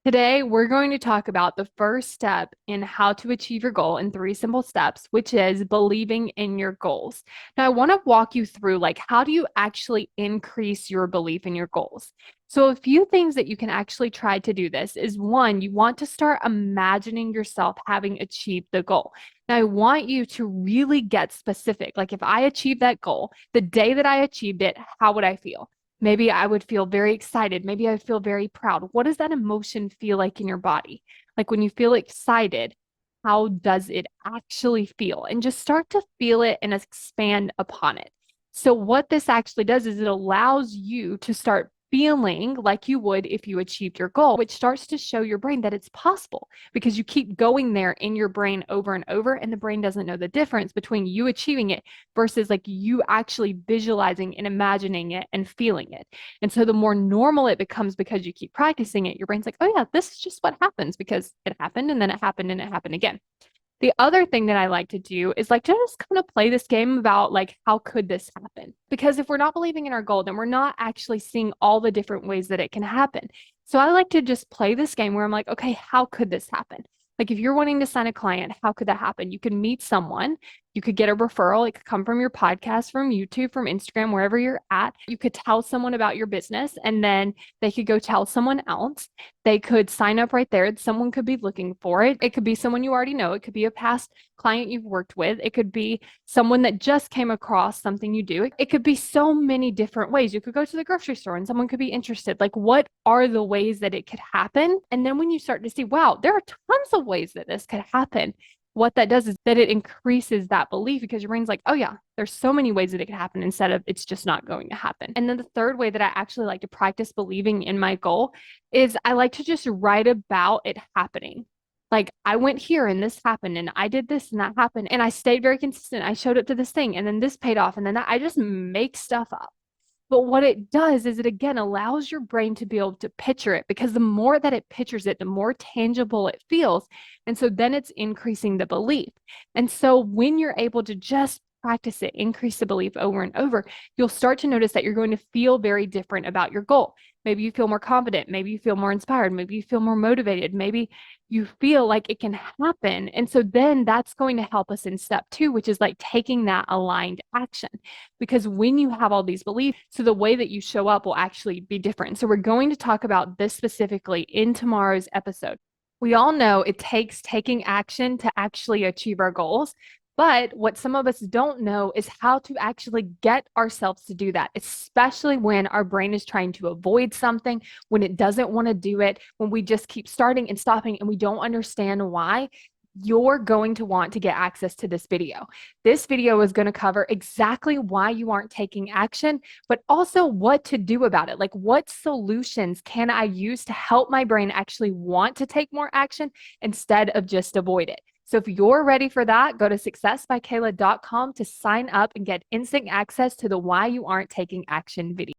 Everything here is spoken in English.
Today, we're going to talk about the first step in how to achieve your goal in three simple steps, which is believing in your goals. Now, I want to walk you through how do you actually increase your belief in your goals? So, a few things that you can actually try to do this is one, you want to start imagining yourself having achieved the goal. Now, I want you to really get specific. Like, if I achieve that goal, the day that I achieved it, how would I feel? Maybe I would feel very excited. Maybe I would feel very proud. What does that emotion feel like in your body? Like when you feel excited, how does it actually feel? And just start to feel it and expand upon it. So, what this actually does is it allows you to start feeling like you would if you achieved your goal, which starts to show your brain that it's possible because you keep going there in your brain over and over, and the brain doesn't know the difference between you achieving it versus like you actually visualizing and imagining it and feeling it. And so the more normal it becomes because you keep practicing it, your brain's like, oh, yeah, this is just what happens because it happened and then it happened and it happened again. The other thing that I like to do is like to just kind of play this game about like how could this happen? Because if we're not believing in our goal, then we're not actually seeing all the different ways that it can happen. So I like to just play this game where I'm like, okay, how could this happen? Like if you're wanting to sign a client, how could that happen? You could meet someone, you could get a referral, it could come from your podcast, from YouTube, from Instagram, wherever you're at. You could tell someone about your business and then they could go tell someone else. They could sign up right there. Someone could be looking for it. It could be someone you already know. It could be a past client you've worked with. It could be someone that just came across something you do. It could be so many different ways. You could go to the grocery store and someone could be interested. Like, what are the ways that it could happen? And then when you start to see, wow, there are tons of ways that this could happen, what that does is that it increases that belief because your brain's like, oh, yeah, there's so many ways that it could happen instead of it's just not going to happen. And then the third way that I actually like to practice believing in my goal is I like to just write about it happening. Like I went here and this happened and I did this and that happened and I stayed very consistent. I showed up to this thing and then this paid off and then that I just make stuff up. But what it does is it again allows your brain to be able to picture it because the more that it pictures it, the more tangible it feels. And so then it's increasing the belief. And so when you're able to just practice it, increase the belief over and over, you'll start to notice that you're going to feel very different about your goal. Maybe you feel more confident. Maybe you feel more inspired. Maybe you feel more motivated. Maybe you feel like it can happen. And so then that's going to help us in step two, which is like taking that aligned action. Because when you have all these beliefs, so the way that you show up will actually be different. So we're going to talk about this specifically in tomorrow's episode. We all know it takes taking action to actually achieve our goals. But what some of us don't know is how to actually get ourselves to do that, especially when our brain is trying to avoid something, when it doesn't want to do it, when we just keep starting and stopping and we don't understand why. You're going to want to get access to this video. This video is going to cover exactly why you aren't taking action, but also what to do about it. Like, what solutions can I use to help my brain actually want to take more action instead of just avoid it? So if you're ready for that, go to successbykayla.com to sign up and get instant access to the Why You Aren't Taking Action video.